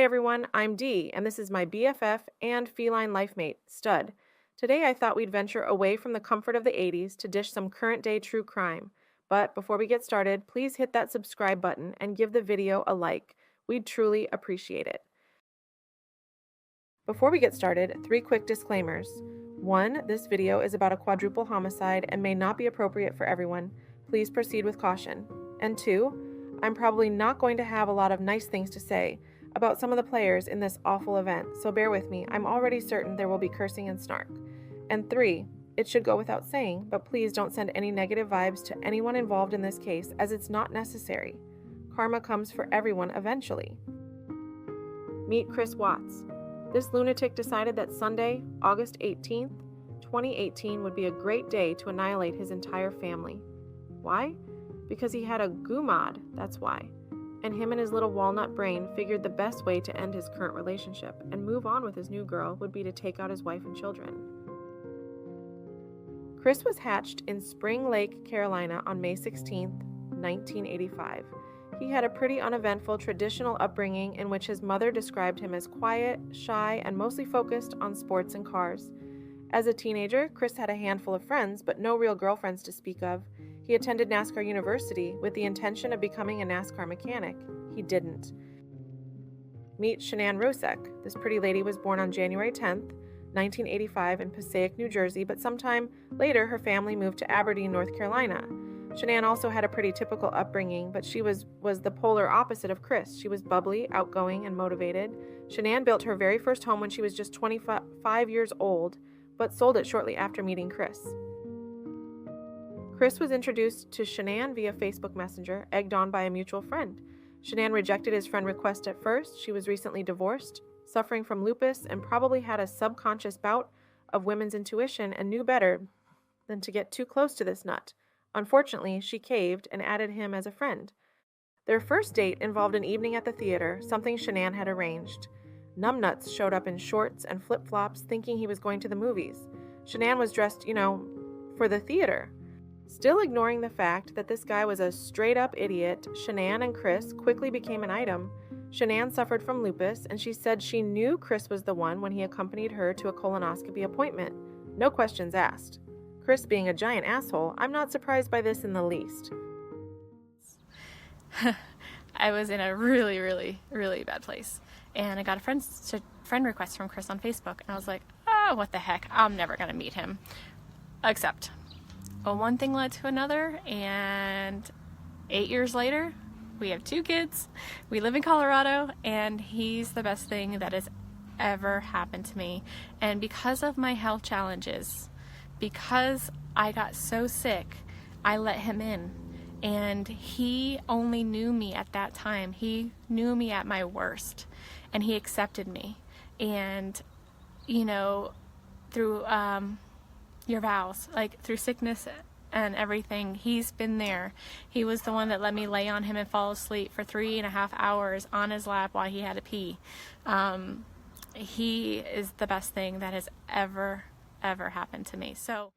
Hi everyone, I'm Dee, and this is my BFF and feline life mate, Stud. Today I thought we'd venture away from the comfort of the 80s to dish some current day true crime. But before we get started, please hit that subscribe button and give the video a like. We'd truly appreciate it. Before we get started, 3 quick disclaimers. 1. This video is about a quadruple homicide and may not be appropriate for everyone. Please proceed with caution. And 2. I'm probably not going to have a lot of nice things to say about some of the players in this awful event, so bear with me. I'm already certain there will be cursing and snark. And 3. It should go without saying, but please don't send any negative vibes to anyone involved in this case, as it's not necessary. Karma comes for everyone eventually. Meet Chris Watts. This lunatic decided that Sunday, August 18th, 2018 would be a great day to annihilate his entire family. Why? Because he had a gumad, that's why. And him and his little walnut brain figured the best way to end his current relationship and move on with his new girl would be to take out his wife and children. Chris was hatched in Spring Lake, Carolina on May 16, 1985. He had a pretty uneventful traditional upbringing in which his mother described him as quiet, shy, and mostly focused on sports and cars. As a teenager, Chris had a handful of friends, but no real girlfriends to speak of. He attended NASCAR University with the intention of becoming a NASCAR mechanic. He didn't. Meet Shanann. This pretty lady was born on January 10th, 1985 in Passaic, New Jersey, but sometime later her family moved to Aberdeen, North Carolina. Shanann also had a pretty typical upbringing, but she was the polar opposite of Chris. She was bubbly, outgoing, and motivated. Shanann built her very first home when she was just 25 years old, but sold it shortly after meeting Chris. Chris was introduced to Shanann via Facebook Messenger, egged on by a mutual friend. Shanann rejected his friend request at first. She was recently divorced, suffering from lupus, and probably had a subconscious bout of women's intuition and knew better than to get too close to this nut. Unfortunately, she caved and added him as a friend. Their first date involved an evening at the theater, something Shanann had arranged. Numbnuts showed up in shorts and flip-flops thinking he was going to the movies. Shanann was dressed, for the theater. Still ignoring the fact that this guy was a straight-up idiot, Shanann and Chris quickly became an item. Shanann suffered from lupus, and she said she knew Chris was the one when he accompanied her to a colonoscopy appointment. No questions asked. Chris being a giant asshole, I'm not surprised by this in the least. I was in a really, really, really bad place, and I got a friend request from Chris on Facebook, and I was like, oh, what the heck, I'm never going to meet him. Except, one thing led to another, and 8 years later, we have 2 kids, we live in Colorado, and he's the best thing that has ever happened to me. And because of my health challenges, because I got so sick, I let him in. And he only knew me at that time. He knew me at my worst. And he accepted me. And, through your vows, through sickness and everything, he's been there. He was the one that let me lay on him and fall asleep for 3.5 hours on his lap while he had to pee. He is the best thing that has ever happened to me. So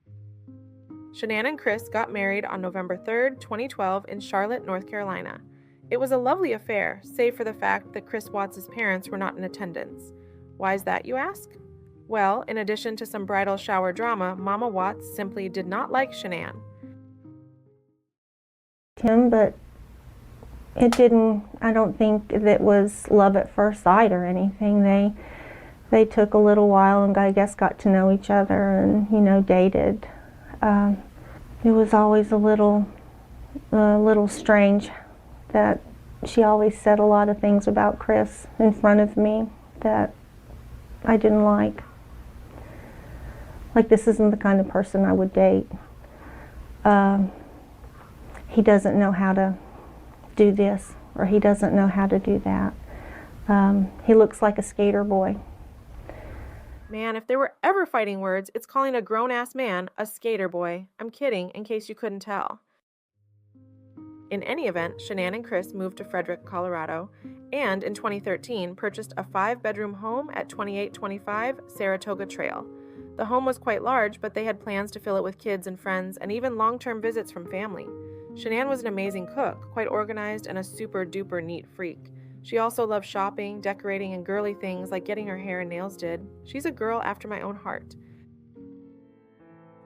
Shanann and Chris got married on November 3rd, 2012 in Charlotte, North Carolina. It was a lovely affair, save for the fact that Chris Watts' parents were not in attendance. Why is that, you ask? Well, in addition to some bridal shower drama, Mama Watts simply did not like Shanann. But it didn't, I don't think that was love at first sight or anything. They took a little while and I guess got to know each other and, dated. It was always a little strange that she always said a lot of things about Chris in front of me that I didn't like. This isn't the kind of person I would date. He doesn't know how to do this, or he doesn't know how to do that. He looks like a skater boy. Man, if there were ever fighting words, it's calling a grown-ass man a skater boy. I'm kidding, in case you couldn't tell. In any event, Shanann and Chris moved to Frederick, Colorado, and in 2013 purchased a 5-bedroom home at 2825 Saratoga Trail. The home was quite large, but they had plans to fill it with kids and friends and even long-term visits from family. Shanann was an amazing cook, quite organized and a super-duper neat freak. She also loves shopping, decorating, and girly things like getting her hair and nails did. She's a girl after my own heart.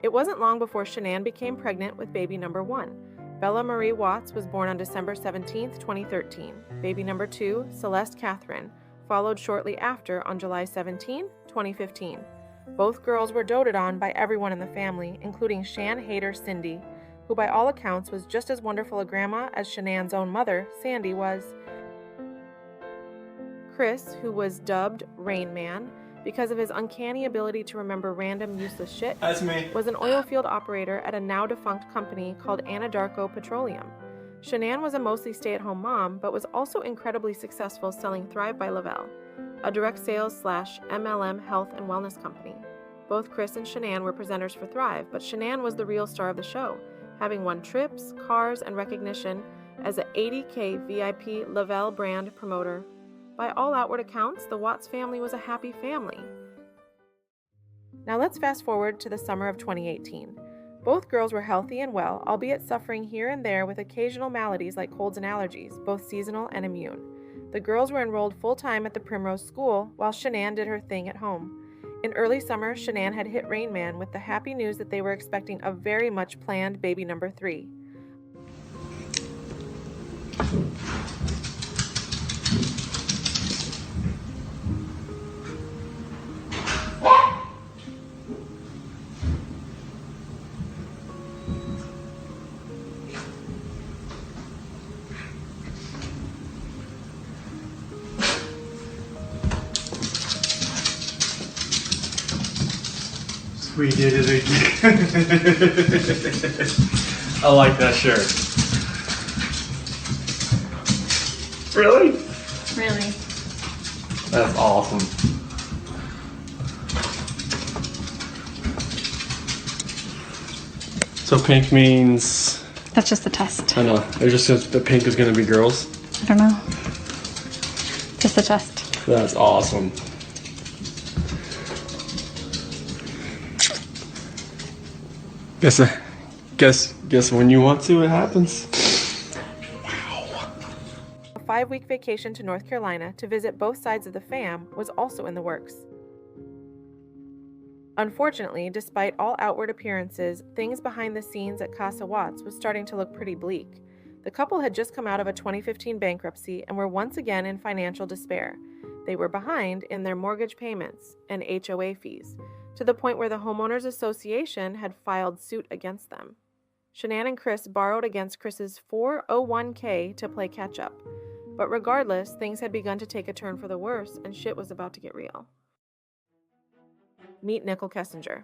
It wasn't long before Shanann became pregnant with baby number 1. Bella Marie Watts was born on December 17, 2013. Baby number 2, Celeste Catherine, followed shortly after on July 17, 2015. Both girls were doted on by everyone in the family, including Shan hater Cindy, who by all accounts was just as wonderful a grandma as Shanann's own mother, Sandy, was. Chris, who was dubbed Rain Man because of his uncanny ability to remember random useless shit, That's me. was an oil field operator at a now-defunct company called Anadarko Petroleum. Shanann was a mostly stay-at-home mom, but was also incredibly successful selling Thrive by Lavelle, a direct sales / MLM health and wellness company. Both Chris and Shanann were presenters for Thrive, but Shanann was the real star of the show, having won trips, cars, and recognition as a $80K VIP Lavelle brand promoter. By all outward accounts, the Watts family was a happy family. Now let's fast forward to the summer of 2018. Both girls were healthy and well, albeit suffering here and there with occasional maladies like colds and allergies, both seasonal and immune. The girls were enrolled full-time at the Primrose School, while Shanann did her thing at home. In early summer, Shanann had hit Rain Man with the happy news that they were expecting a very much planned baby number 3. We did it again. I like that shirt. Really? Really? That's awesome. So pink means... That's just the test. I know. It just says the pink is going to be girls. I don't know. Just the test. That's awesome. Guess when you want to, it happens. A 5-week vacation to North Carolina to visit both sides of the fam was also in the works. Unfortunately, despite all outward appearances, things behind the scenes at Casa Watts was starting to look pretty bleak. The couple had just come out of a 2015 bankruptcy and were once again in financial despair. They were behind in their mortgage payments and HOA fees, to the point where the Homeowners Association had filed suit against them. Shanann and Chris borrowed against Chris's 401k to play catch-up. But regardless, things had begun to take a turn for the worse, and shit was about to get real. Meet Nicole Kessinger.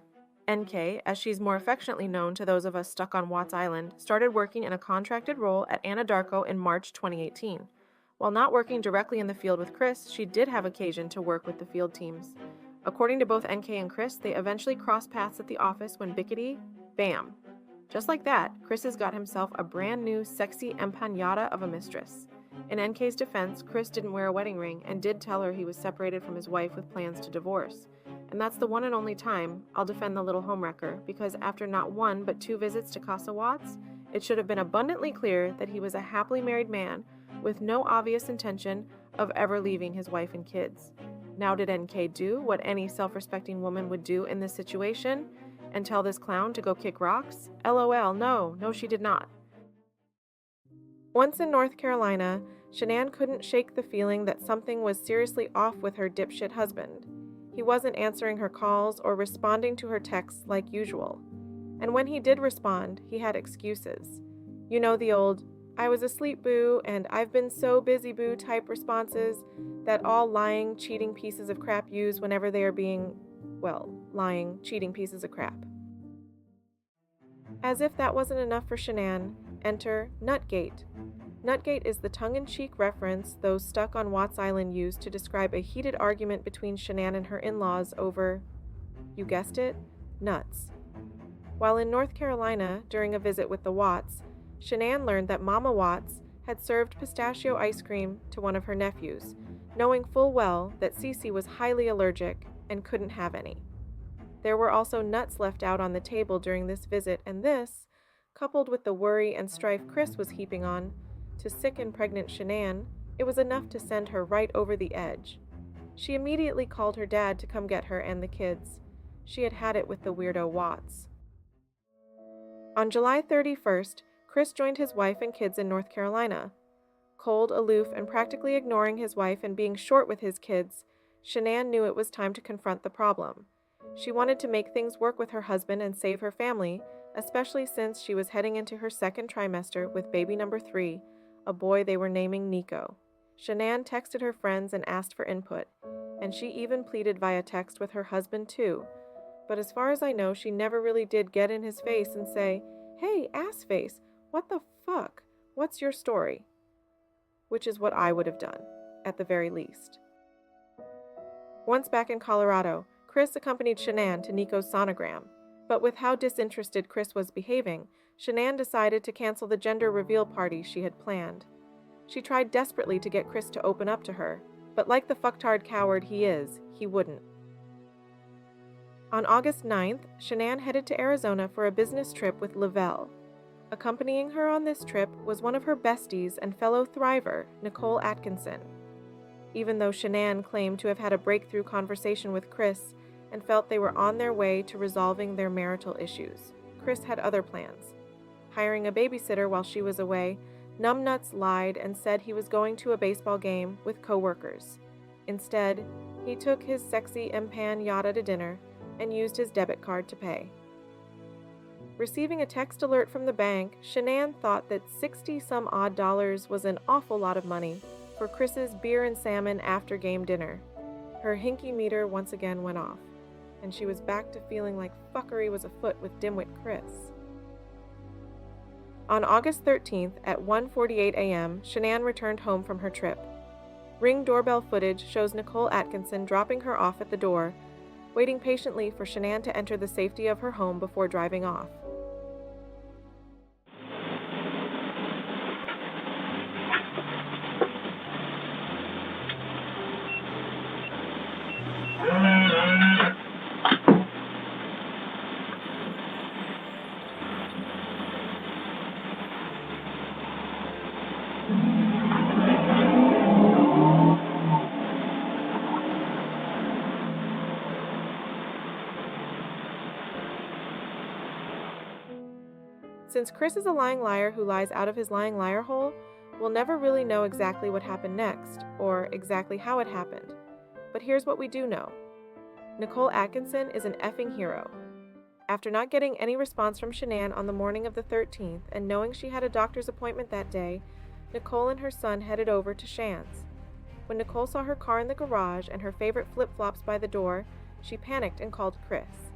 NK, as she's more affectionately known to those of us stuck on Watts Island, started working in a contracted role at Anadarko in March 2018. While not working directly in the field with Chris, she did have occasion to work with the field teams. According to both NK and Chris, they eventually crossed paths at the office when bickety, bam. Just like that, Chris has got himself a brand new sexy empanada of a mistress. In NK's defense, Chris didn't wear a wedding ring and did tell her he was separated from his wife with plans to divorce. And that's the one and only time I'll defend the little homewrecker, because after not 1 but 2 visits to Casa Watts, it should have been abundantly clear that he was a happily married man with no obvious intention of ever leaving his wife and kids. Now did NK do what any self-respecting woman would do in this situation and tell this clown to go kick rocks? LOL, no she did not. Once in North Carolina, Shanann couldn't shake the feeling that something was seriously off with her dipshit husband. He wasn't answering her calls or responding to her texts like usual. And when he did respond, he had excuses. You know the old, "I was asleep, boo," and "I've been so busy, boo" type responses that all lying, cheating pieces of crap use whenever they are being, lying, cheating pieces of crap. As if that wasn't enough for Shanann, enter Nutgate. Nutgate is the tongue-in-cheek reference those stuck on Watts Island used to describe a heated argument between Shanann and her in-laws over, you guessed it, nuts. While in North Carolina, during a visit with the Watts, Shanann learned that Mama Watts had served pistachio ice cream to one of her nephews, knowing full well that CeCe was highly allergic and couldn't have any. There were also nuts left out on the table during this visit, and this, coupled with the worry and strife Chris was heaping on to sick and pregnant Shanann, It was enough to send her right over the edge. She immediately called her dad to come get her and the kids. She had had it with the weirdo Watts. On July 31st, Chris joined his wife and kids in North Carolina. Cold, aloof, and practically ignoring his wife and being short with his kids, Shanann knew it was time to confront the problem. She wanted to make things work with her husband and save her family, especially since she was heading into her second trimester with baby number 3, a boy they were naming Nico. Shanann texted her friends and asked for input, and she even pleaded via text with her husband too. But as far as I know, she never really did get in his face and say, "Hey, ass face, what the fuck? What's your story?" Which is what I would have done, at the very least. Once back in Colorado, Chris accompanied Shanann to Nico's sonogram. But with how disinterested Chris was behaving, Shanann decided to cancel the gender reveal party she had planned. She tried desperately to get Chris to open up to her, but like the fucktard coward he is, he wouldn't. On August 9th, Shanann headed to Arizona for a business trip with Lavelle. Accompanying her on this trip was one of her besties and fellow thriver, Nicole Atkinson. Even though Shanann claimed to have had a breakthrough conversation with Chris and felt they were on their way to resolving their marital issues, Chris had other plans. Hiring a babysitter while she was away, Numbnuts lied and said he was going to a baseball game with co-workers. Instead, he took his sexy Impan Yada to dinner and used his debit card to pay. Receiving a text alert from the bank, Shanann thought that $60-some-odd was an awful lot of money for Chris's beer and salmon after-game dinner. Her hinky meter once again went off, and she was back to feeling like fuckery was afoot with dimwit Chris. On August 13th at 1:48 a.m., Shanann returned home from her trip. Ring doorbell footage shows Nicole Atkinson dropping her off at the door, waiting patiently for Shanann to enter the safety of her home before driving off. Since Chris is a lying liar who lies out of his lying liar hole, we'll never really know exactly what happened next, or exactly how it happened. But here's what we do know. Nicole Atkinson is an effing hero. After not getting any response from Shanann on the morning of the 13th and knowing she had a doctor's appointment that day, Nicole and her son headed over to Shan's. When Nicole saw her car in the garage and her favorite flip-flops by the door, she panicked and called Chris.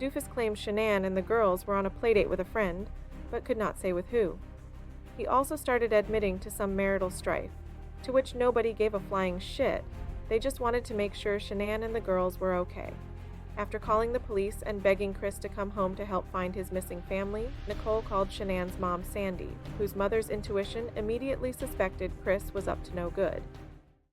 Doofus claimed Shanann and the girls were on a playdate with a friend, but could not say with who. He also started admitting to some marital strife, to which nobody gave a flying shit. They just wanted to make sure Shanann and the girls were okay. After calling the police and begging Chris to come home to help find his missing family, Nicole called Shanann's mom, Sandy, whose mother's intuition immediately suspected Chris was up to no good.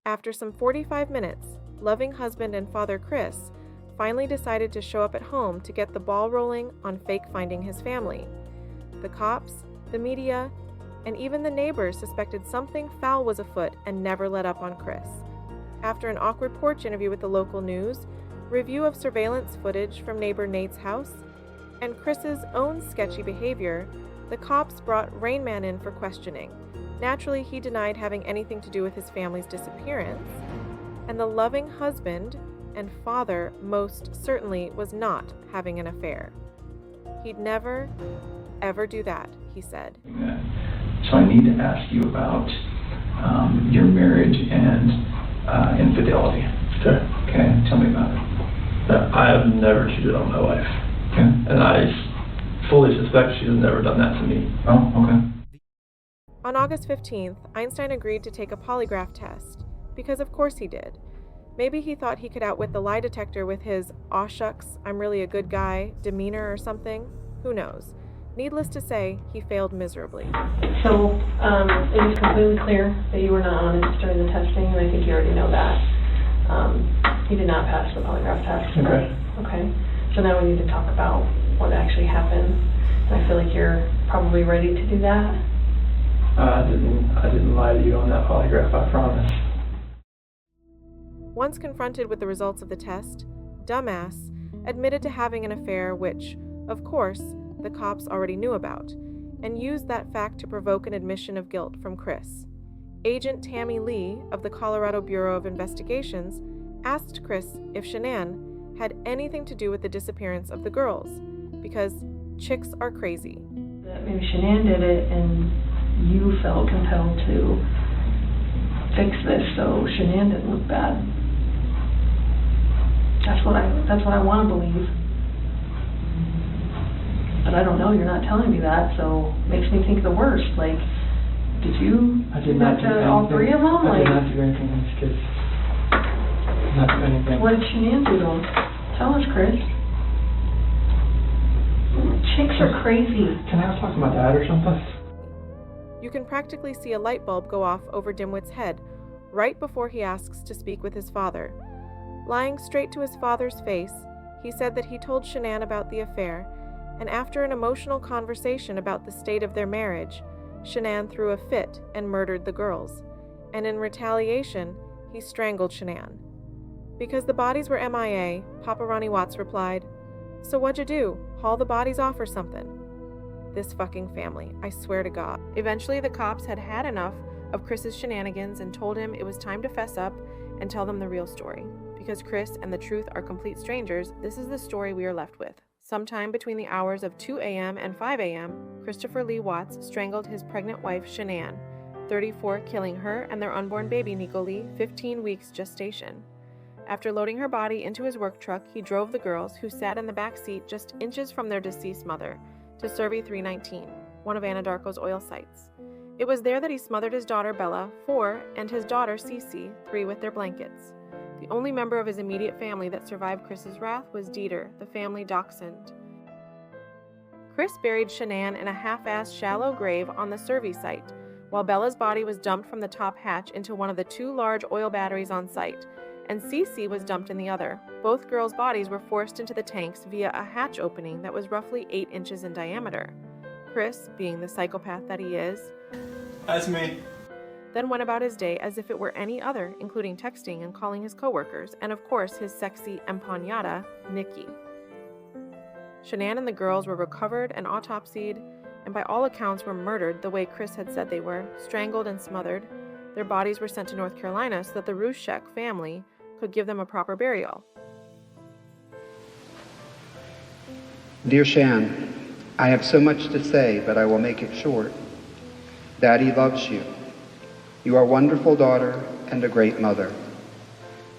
After some 45 minutes, loving husband and father Chris finally decided to show up at home to get the ball rolling on fake finding his family. The cops, the media, and even the neighbors suspected something foul was afoot and never let up on Chris. After an awkward porch interview with the local news, review of surveillance footage from neighbor Nate's house, and Chris's own sketchy behavior, the cops brought Rain Man in for questioning. Naturally, he denied having anything to do with his family's disappearance, and the loving husband and father most certainly was not having an affair. He'd never, ever do that, he said. So I need to ask you about your marriage and infidelity. Okay. Okay, tell me about it. I have never cheated on my wife. Okay. And I fully suspect she has never done that to me. Oh, okay. On August 15th, Einstein agreed to take a polygraph test, because of course he did. Maybe he thought he could outwit the lie detector with his "aw shucks, I'm really a good guy" demeanor or something. Who knows? Needless to say, he failed miserably. So it was completely clear that you were not honest during the testing, and I think you already know that. You did not pass the polygraph test. Okay. Okay. So now we need to talk about what actually happened. And I feel like you're probably ready to do that. I didn't lie to you on that polygraph, I promise. Once confronted with the results of the test, Dumbass admitted to having an affair which, of course, the cops already knew about, and used that fact to provoke an admission of guilt from Chris. Agent Tammy Lee of the Colorado Bureau of Investigations asked Chris if Shanann had anything to do with the disappearance of the girls, because chicks are crazy. That maybe Shanann did it and you felt compelled to fix this so Shanann didn't look bad. That's what I want to believe. But I don't know, you're not telling me that, so it makes me think the worst. Like, did you do that to all three of them? I did not do anything to these kids. Not do anything. What did Shanann do to them? Tell us, Chris. Chicks are crazy. Can I talk to my dad or something? You can practically see a light bulb go off over Dimwit's head right before he asks to speak with his father. Lying straight to his father's face, he said that he told Shanann about the affair, and after an emotional conversation about the state of their marriage, Shanann threw a fit and murdered the girls, and in retaliation, he strangled Shanann. Because the bodies were MIA, Papa Ronnie Watts replied, "So what'd you do? Haul the bodies off or something?" This fucking family, I swear to God. Eventually, the cops had had enough of Chris's shenanigans and told him it was time to fess up and tell them the real story. Because Chris and the truth are complete strangers, this is the story we are left with. Sometime between the hours of 2 a.m. and 5 a.m., Christopher Lee Watts strangled his pregnant wife, Shanann, 34, killing her and their unborn baby, Nico Lee, 15 weeks gestation. After loading her body into his work truck, he drove the girls, who sat in the back seat just inches from their deceased mother, to Survey 319, one of Anadarko's oil sites. It was there that he smothered his daughter, Bella, 4, and his daughter, CeCe, 3, with their blankets. The only member of his immediate family that survived Chris's wrath was Dieter, the family dachshund. Chris buried Shanann in a half-assed shallow grave on the Survey site, while Bella's body was dumped from the top hatch into one of the 2 large oil batteries on site, and CeCe was dumped in the other. Both girls' bodies were forced into the tanks via a hatch opening that was roughly 8 inches in diameter. Chris, being the psychopath that he is, That's me. then went about his day as if it were any other, including texting and calling his coworkers, and of course his sexy empanada, Nikki. Shanann and the girls were recovered and autopsied, and by all accounts were murdered the way Chris had said they were, strangled and smothered. Their bodies were sent to North Carolina so that the Rushek family could give them a proper burial. Dear Shan, I have so much to say, but I will make it short. Daddy loves you. You are a wonderful daughter and a great mother.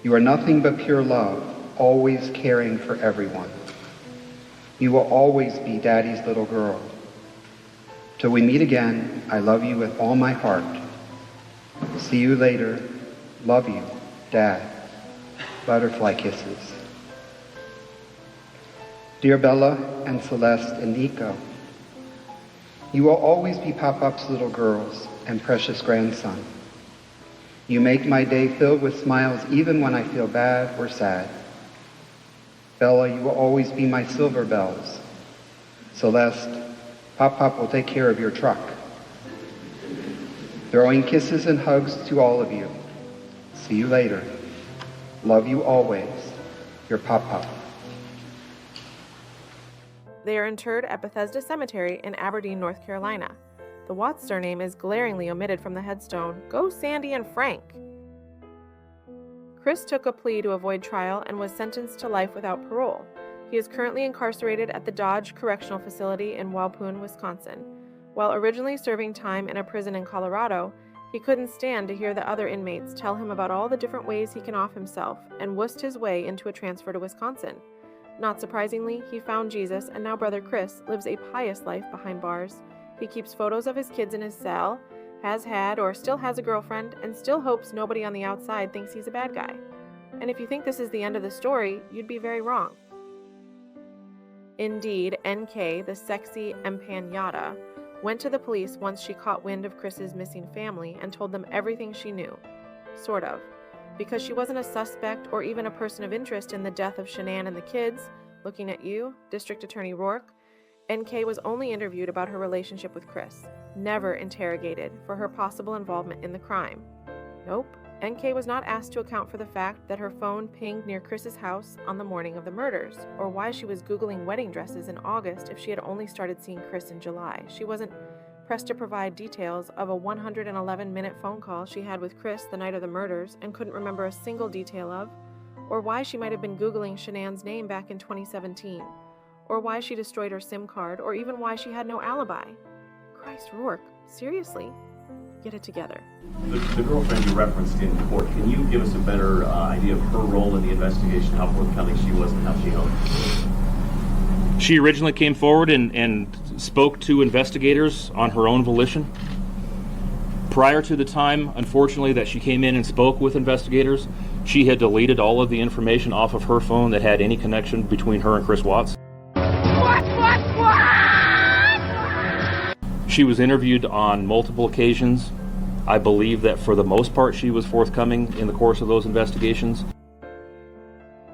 You are nothing but pure love, always caring for everyone. You will always be Daddy's little girl. Till we meet again, I love you with all my heart. See you later. Love you, Dad. Butterfly kisses. Dear Bella and Celeste and Nico, you will always be Pop-Up's little girls and precious grandson. You make my day filled with smiles even when I feel bad or sad. Bella, you will always be my silver bells. Celeste, Pop-Pop will take care of your truck. Throwing kisses and hugs to all of you. See you later. Love you always. Your Pop-Pop. They are interred at Bethesda Cemetery in Aberdeen, North Carolina. The Watts surname is glaringly omitted from the headstone. Go Sandy and Frank! Chris took a plea to avoid trial and was sentenced to life without parole. He is currently incarcerated at the Dodge Correctional Facility in Waupun, Wisconsin. While originally serving time in a prison in Colorado, he couldn't stand to hear the other inmates tell him about all the different ways he can off himself and wussed his way into a transfer to Wisconsin. Not surprisingly, he found Jesus, and now brother Chris lives a pious life behind bars. He keeps photos of his kids in his cell, has had or still has a girlfriend, and still hopes nobody on the outside thinks he's a bad guy. And if you think this is the end of the story, you'd be very wrong. Indeed, NK, the sexy empanada, went to the police once she caught wind of Chris's missing family and told them everything she knew. Sort of. Because she wasn't a suspect or even a person of interest in the death of Shanann and the kids, looking at you, District Attorney Rourke, NK was only interviewed about her relationship with Chris. never interrogated for her possible involvement in the crime. Nope, NK was not asked to account for the fact that her phone pinged near Chris's house on the morning of the murders, or why she was Googling wedding dresses in August if she had only started seeing Chris in July. She wasn't pressed to provide details of a 111-minute phone call she had with Chris the night of the murders and couldn't remember a single detail of, or why she might have been Googling Shanann's name back in 2017, or why she destroyed her SIM card, or even why she had no alibi. Christ, Rourke, seriously? Get it together. The girlfriend you referenced in court, can you give us a better idea of her role in the investigation, how forthcoming she was and how she helped? She originally came forward and spoke to investigators on her own volition. Prior to the time, unfortunately, that she came in and spoke with investigators, she had deleted all of the information off of her phone that had any connection between her and Chris Watts. What? She was interviewed on multiple occasions. I believe that for the most part she was forthcoming in the course of those investigations.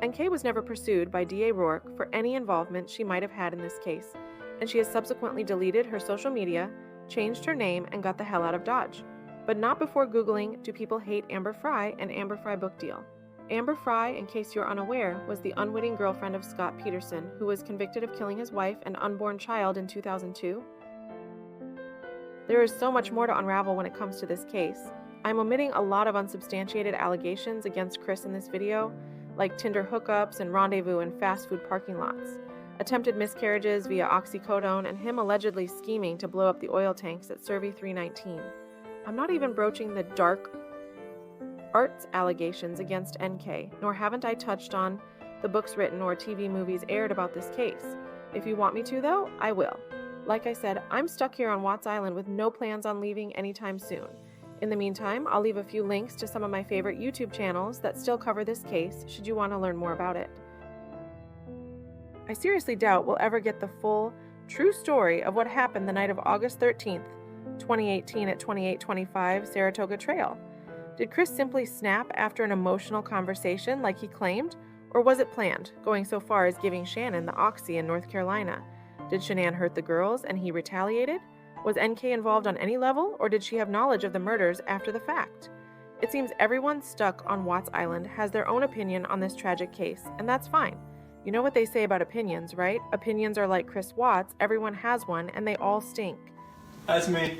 NK was never pursued by DA Rourke for any involvement she might have had in this case, and she has subsequently deleted her social media, changed her name, and got the hell out of Dodge. But not before Googling, "Do people hate Amber Frey?" and Amber Frey book deal. Amber Frey, in case you're unaware, was the unwitting girlfriend of Scott Peterson, who was convicted of killing his wife and unborn child in 2002. There is so much more to unravel when it comes to this case. I'm omitting a lot of unsubstantiated allegations against Chris in this video, like Tinder hookups and rendezvous in fast food parking lots, attempted miscarriages via oxycodone, and him allegedly scheming to blow up the oil tanks at Survey 319. I'm not even broaching the dark arts allegations against NK, nor haven't I touched on the books written or TV movies aired about this case. If you want me to, though, I will. Like I said, I'm stuck here on Watts Island with no plans on leaving anytime soon. In the meantime, I'll leave a few links to some of my favorite YouTube channels that still cover this case, should you want to learn more about it. I seriously doubt we'll ever get the full, true story of what happened the night of August 13th, 2018 at 2825 Saratoga Trail. Did Chris simply snap after an emotional conversation like he claimed, or was it planned, going so far as giving Shanann the oxy in North Carolina? Did Shanann hurt the girls and he retaliated? Was NK involved on any level, or did she have knowledge of the murders after the fact? It seems everyone stuck on Watts Island has their own opinion on this tragic case, and that's fine. You know what they say about opinions, right? Opinions are like Chris Watts, everyone has one, and they all stink. That's me.